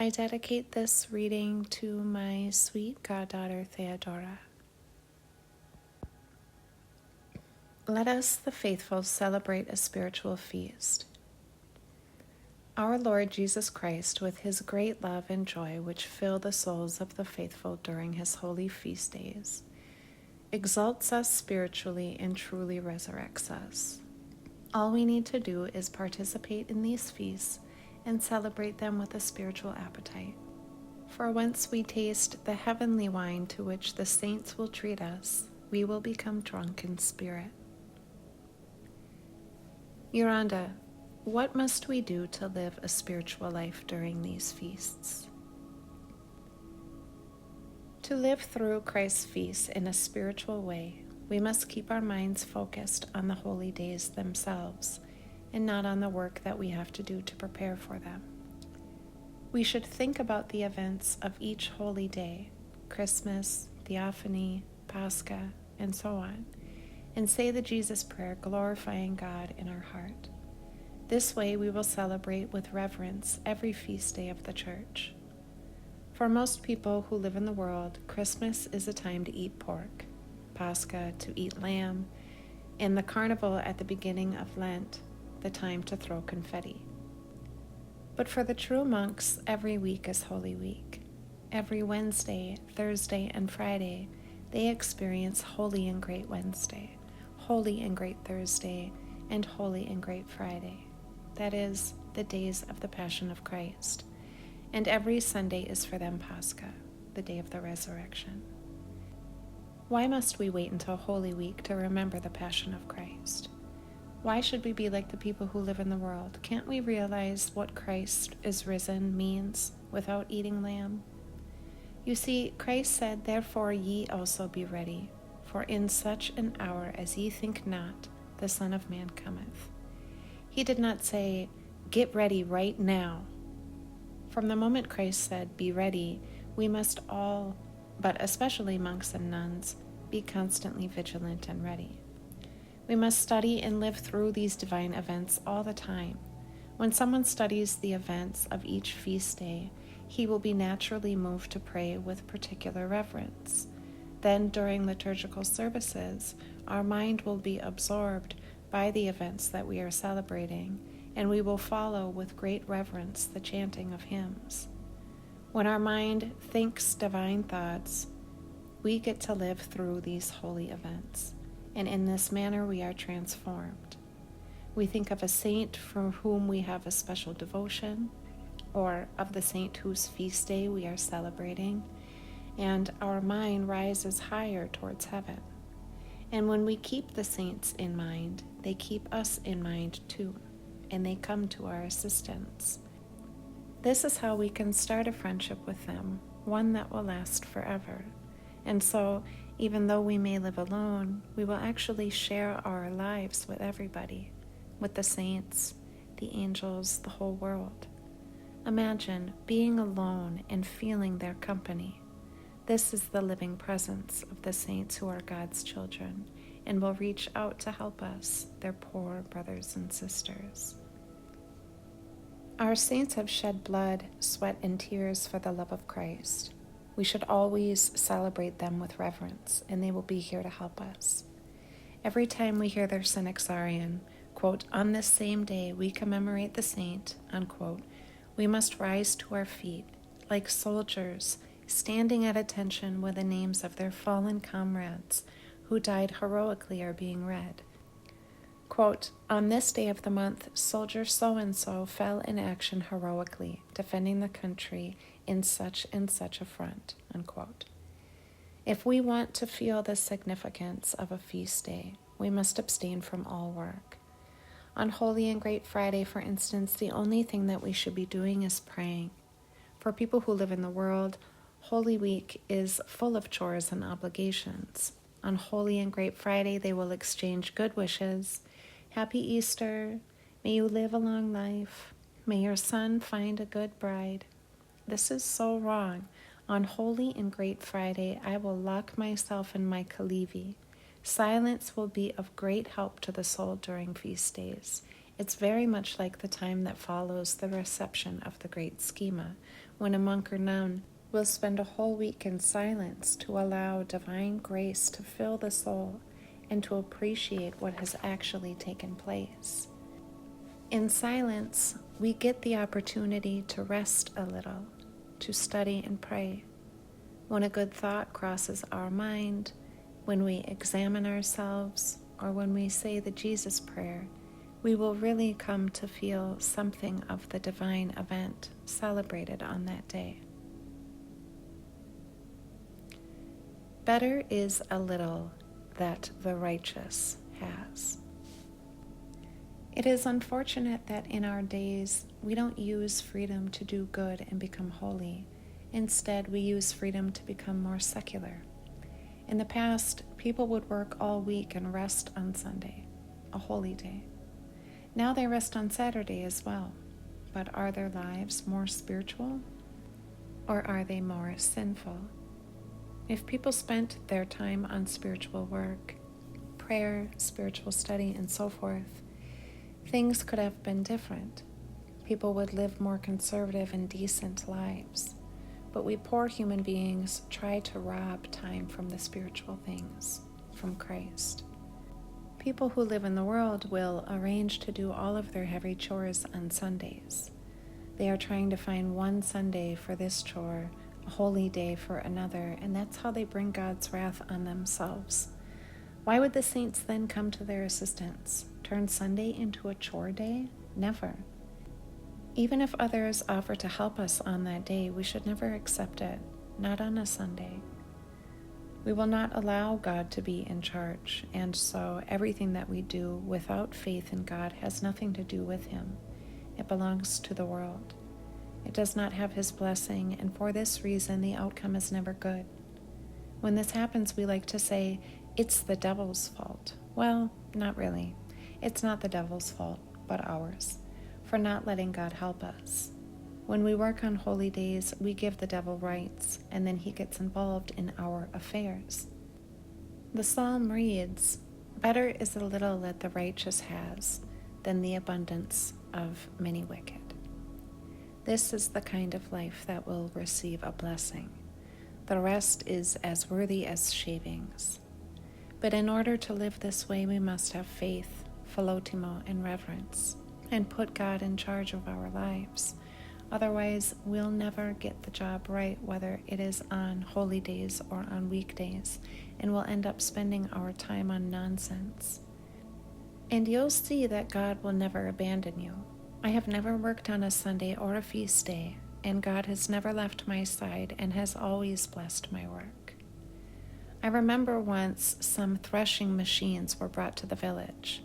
I dedicate this reading to my sweet goddaughter Theodora. Let us, the faithful, celebrate a spiritual feast. Our Lord Jesus Christ, with his great love and joy which fill the souls of the faithful during his holy feast days, exalts us spiritually and truly resurrects us. All we need to do is participate in these feasts and celebrate them with a spiritual appetite. For once we taste the heavenly wine to which the saints will treat us, we will become drunk in spirit. Yolanda, what must we do to live a spiritual life during these feasts? To live through Christ's feasts in a spiritual way, we must keep our minds focused on the holy days themselves and not on the work that we have to do to prepare for them. We should think about the events of each holy day, Christmas, Theophany, Pascha, and so on, and say the Jesus Prayer glorifying God in our heart. This way we will celebrate with reverence every feast day of the Church. For most people who live in the world, Christmas is a time to eat pork, Pascha to eat lamb, and the carnival at the beginning of Lent, the time to throw confetti. But for the true monks, every week is Holy Week. Every Wednesday, Thursday, and Friday, they experience Holy and Great Wednesday, Holy and Great Thursday, and Holy and Great Friday. That is, the days of the Passion of Christ. And every Sunday is for them Pascha, the day of the resurrection. Why must we wait until Holy Week to remember the Passion of Christ? Why should we be like the people who live in the world? Can't we realize what Christ is risen means without eating lamb? You see, Christ said, "Therefore ye also be ready, for in such an hour as ye think not, the Son of Man cometh." He did not say, "Get ready right now." From the moment Christ said, "Be ready," we must all, but especially monks and nuns, be constantly vigilant and ready. We must study and live through these divine events all the time. When someone studies the events of each feast day, he will be naturally moved to pray with particular reverence. Then, during liturgical services, our mind will be absorbed by the events that we are celebrating, and we will follow with great reverence the chanting of hymns. When our mind thinks divine thoughts, we get to live through these holy events, and in this manner we are transformed. We think of a saint for whom we have a special devotion, or of the saint whose feast day we are celebrating, and our mind rises higher towards heaven. And when we keep the saints in mind, they keep us in mind too, and they come to our assistance. This is how we can start a friendship with them, one that will last forever. And so, even though we may live alone, we will actually share our lives with everybody, with the saints, the angels, the whole world. Imagine being alone and feeling their company. This is the living presence of the saints who are God's children and will reach out to help us, their poor brothers and sisters. Our saints have shed blood, sweat, and tears for the love of Christ. We should always celebrate them with reverence, and they will be here to help us. Every time we hear their Synaxarion, quote, "On this same day we commemorate the saint," unquote, we must rise to our feet, like soldiers, standing at attention when the names of their fallen comrades who died heroically are being read. Quote, "On this day of the month, soldier so-and-so fell in action heroically, defending the country in such and such a front," unquote. If we want to feel the significance of a feast day, we must abstain from all work. On Holy and Great Friday, for instance, the only thing that we should be doing is praying. For people who live in the world, Holy Week is full of chores and obligations. On Holy and Great Friday, they will exchange good wishes. Happy Easter. May you live a long life. May your son find a good bride. This is so wrong. On Holy and Great Friday, I will lock myself in my calevi. Silence will be of great help to the soul during feast days, It's very much like the time that follows the reception of the great schema, when a monk or nun will spend a whole week in silence to allow divine grace to fill the soul and to appreciate what has actually taken place. In silence, we get the opportunity to rest a little, to study and pray. When a good thought crosses our mind, when we examine ourselves, or when we say the Jesus prayer, we will really come to feel something of the divine event celebrated on that day. Better is a little that the righteous has. It is unfortunate that in our days we don't use freedom to do good and become holy. Instead, we use freedom to become more secular. In the past, people would work all week and rest on Sunday, a holy day. Now they rest on Saturday as well. But are their lives more spiritual, or are they more sinful? If people spent their time on spiritual work, prayer, spiritual study, and so forth, things could have been different. People would live more conservative and decent lives. But we poor human beings try to rob time from the spiritual things, from Christ. People who live in the world will arrange to do all of their heavy chores on Sundays. They are trying to find one Sunday for this chore, a holy day for another, and that's how they bring God's wrath on themselves. Why would the saints then come to their assistance? Turn Sunday into a chore day? Never. Even if others offer to help us on that day, we should never accept it, not on a Sunday. We will not allow God to be in charge, and so everything that we do without faith in God has nothing to do with Him. It belongs to the world. It does not have His blessing, and for this reason the outcome is never good. When this happens, we like to say, it's the devil's fault. Well, not really. It's not the devil's fault, but ours, for not letting God help us. When we work on holy days, we give the devil rights, and then he gets involved in our affairs. The psalm reads, "Better is the little that the righteous has than the abundance of many wicked." This is the kind of life that will receive a blessing. The rest is as worthy as shavings. But in order to live this way, we must have faith, philotimo, and reverence, and put God in charge of our lives. Otherwise, we'll never get the job right, whether it is on holy days or on weekdays, and we'll end up spending our time on nonsense. And you'll see that God will never abandon you. I have never worked on a Sunday or a feast day, and God has never left my side and has always blessed my work. I remember once some threshing machines were brought to the village,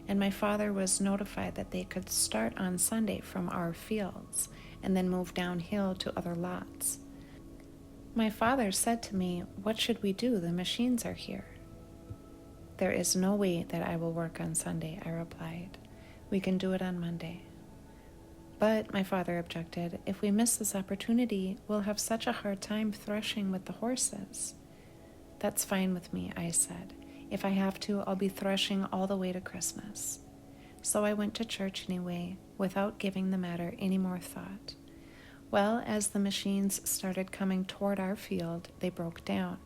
and my father was notified that they could start on Sunday from our fields and then move downhill to other lots. My father said to me, "What should we do? The machines are here." "There is no way that I will work on Sunday," I replied. "We can do it on Monday." "But," my father objected, "if we miss this opportunity, we'll have such a hard time threshing with the horses." "That's fine with me," I said. "If I have to, I'll be threshing all the way to Christmas." So I went to church anyway, without giving the matter any more thought. Well, as the machines started coming toward our field, they broke down.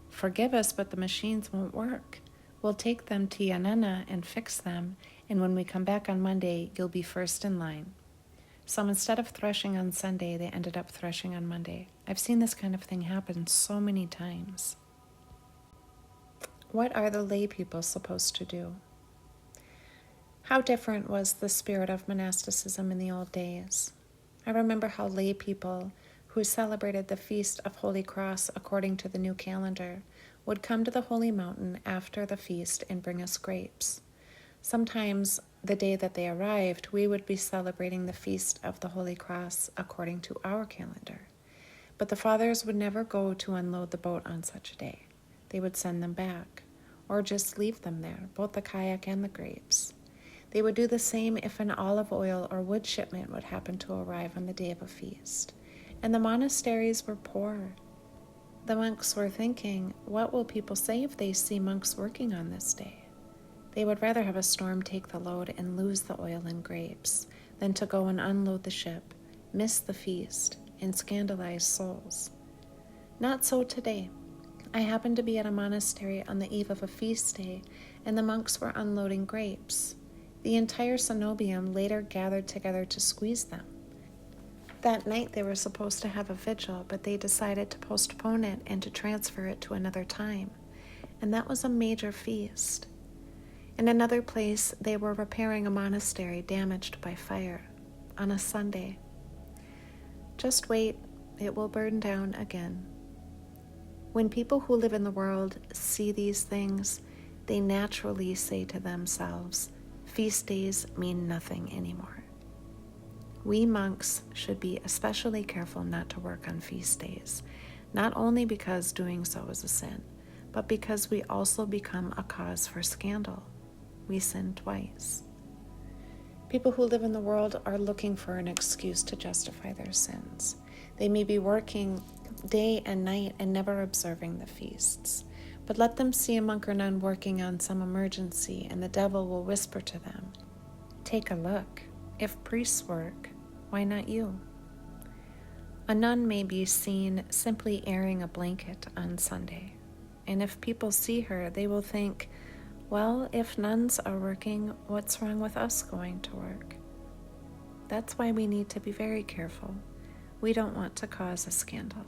"Forgive us, but the machines won't work. We'll take them to Yanana and fix them, and when we come back on Monday, you'll be first in line." So instead of threshing on Sunday, they ended up threshing on Monday. I've seen this kind of thing happen so many times. What are the lay people supposed to do? How different was the spirit of monasticism in the old days. I remember how lay people who celebrated the Feast of Holy Cross according to the new calendar would come to the Holy Mountain after the feast and bring us grapes. Sometimes the day that they arrived, we would be celebrating the Feast of the Holy Cross according to our calendar. But the fathers would never go to unload the boat on such a day. They would send them back, or just leave them there, both the kayak and the grapes. They would do the same if an olive oil or wood shipment would happen to arrive on the day of a feast. And the monasteries were poor. The monks were thinking, what will people say if they see monks working on this day? They would rather have a storm take the load and lose the oil and grapes than to go and unload the ship, miss the feast, and scandalize souls. Not so today. I happened to be at a monastery on the eve of a feast day, and the monks were unloading grapes. The entire cenobium later gathered together to squeeze them. That night they were supposed to have a vigil, but they decided to postpone it and to transfer it to another time, and that was a major feast. In another place, they were repairing a monastery damaged by fire on a Sunday. Just wait, it will burn down again. When people who live in the world see these things, they naturally say to themselves, feast days mean nothing anymore. We monks should be especially careful not to work on feast days, not only because doing so is a sin, but because we also become a cause for scandal. We sin twice. People who live in the world are looking for an excuse to justify their sins. They may be working day and night and never observing the feasts. But let them see a monk or nun working on some emergency, and the devil will whisper to them, "Take a look. If priests work, why not you?" A nun may be seen simply airing a blanket on Sunday. And if people see her, they will think, well, if nuns are working, what's wrong with us going to work? That's why we need to be very careful. We don't want to cause a scandal.